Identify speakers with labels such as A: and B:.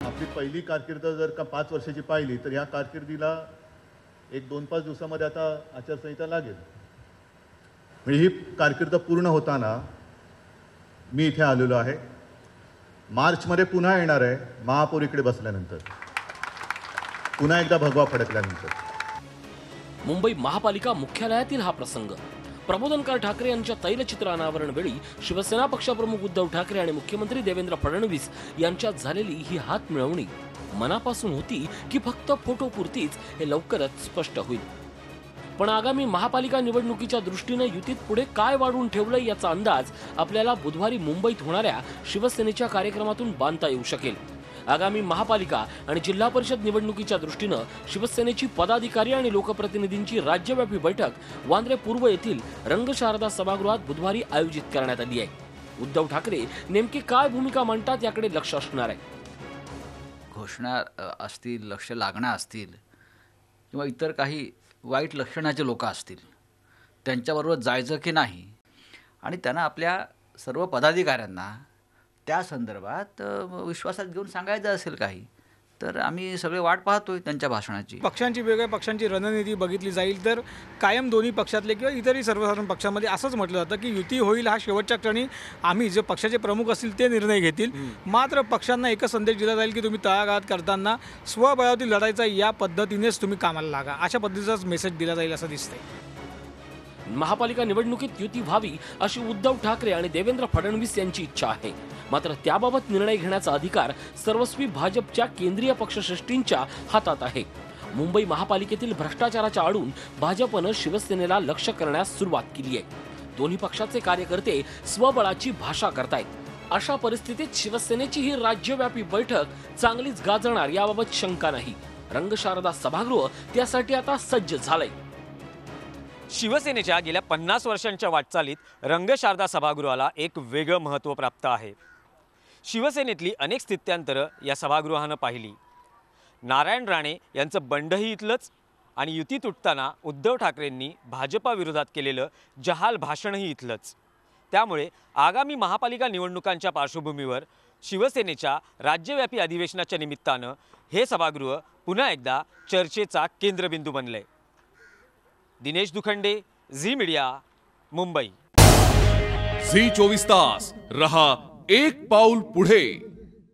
A: आपली पहिली कारकीर्द जर का 5 वर्षाची पाहिली तर या कारकिर्दीला एक 2-5 दिवसामध्ये आता आचारसंहिता लागेल. म्हणजे ही कारकीर्द पूर्ण होताना मी इथे आलेलो आहे. मार्चमध्ये पुन्हा येणार आहे महापौर इकडे बसल्यानंतर, पुन्हा एकदा भगवा फडकल्यानंतर.
B: मुंबई महापालिका मुख्यालयातील हा प्रसंग. प्रबोधनकार ठाकरे यांच्या तैलचित्र अनावरण वेळी शिवसेना पक्षप्रमुख उद्धव ठाकरे आणि मुख्यमंत्री देवेंद्र फडणवीस यांच्यात झालेली ही हात मिळवणी मनापासून होती की फक्त फोटोपुरतीच हे लवकरच स्पष्ट होईल. पण आगामी महापालिका निवडणुकीच्या दृष्टीने युतीत पुढे काय वाढून ठेवलंय याचा अंदाज आपल्याला बुधवारी मुंबईत होणाऱ्या शिवसेनेच्या कार्यक्रमातून बांधता येऊ शकेल. आगामी महापालिका आणि जिल्हा परिषद निवडणुकीच्या दृष्टीनं शिवसेनेची पदाधिकारी आणि लोकप्रतिनिधींची राज्यव्यापी बैठक वांद्रे पूर्व येथील रंगशारदा सभागृहात बुधवारी आयोजित करण्यात आली आहे. उद्धव ठाकरे नेमकी काय भूमिका मांडतात याकडे लक्ष असणार आहे.
C: घोषणा असतील, लक्ष लागणं असतील किंवा इतर काही वाईट लक्षणाचे लोक असतील त्यांच्याबरोबर जायचं की नाही, आणि त्यांना आपल्या सर्व पदाधिकाऱ्यांना त्या संदर्भात विश्वासात घेऊन सांगायचं असेल काही, तर आम्ही सगळे वाट पाहतोय त्यांच्या भाषणाची.
D: पक्षांची वेगळ्या पक्षांची रणनीती बघितली जाईल तर कायम दोन्ही पक्षातले किंवा इतरही सर्वसाधारण पक्षामध्ये असंच म्हटलं जातं की युती होईल हा शेवटच्या क्षणी आम्ही जे पक्षाचे प्रमुख असतील ते निर्णय घेतील. मात्र पक्षांना एकच संदेश दिला जाईल की तुम्ही तळागाळात करताना स्वबळावरती लढायचा या पद्धतीनेच तुम्ही कामाला लागा, अशा पद्धतीचाच मेसेज दिला जाईल असं दिसतंय.
B: महापालिका निवडणुकीत युती व्हावी अशी उद्धव ठाकरे आणि देवेंद्र फडणवीस यांची इच्छा आहे. मात्र त्याबाबत निर्णय घेण्याचा अधिकार सर्वस्वी भाजपच्या केंद्रीय पक्षश्रेष्ठींच्या हातात आहे. मुंबई महापालिकेतील भ्रष्टाचाराच्या आडून भाजपनं शिवसेनेला लक्ष्य करण्यास सुरुवात केली आहे. दोन्ही पक्षाचे कार्यकर्ते स्वबळाची भाषा करतायत. अशा परिस्थितीत शिवसेनेची ही राज्यव्यापी बैठक चांगलीच गाजणार याबाबत शंका नाही. रंगशारदा सभागृह त्यासाठी आता सज्ज झालंय.
E: शिवसेनेच्या गेल्या 50 वर्षांच्या वाटचालीत रंगशारदा सभागृहाला एक वेगळं महत्त्व प्राप्त आहे. शिवसेनेतली अनेक स्थित्यांतरं या सभागृहानं पाहिली. नारायण राणे यांचं बंडही इथलंच आणि युती तुटताना उद्धव ठाकरेंनी भाजपाविरोधात केलेलं जहाल भाषणही इथलंच. त्यामुळे आगामी महापालिका निवडणुकांच्या पार्श्वभूमीवर शिवसेनेच्या राज्यव्यापी अधिवेशनाच्या निमित्तानं हे सभागृह पुन्हा एकदा चर्चेचा केंद्रबिंदू बनलंय. Dinesh Dukhande, Zee media, Mumbai.
F: Zee 24 तास रहा एक पाऊल पुढे.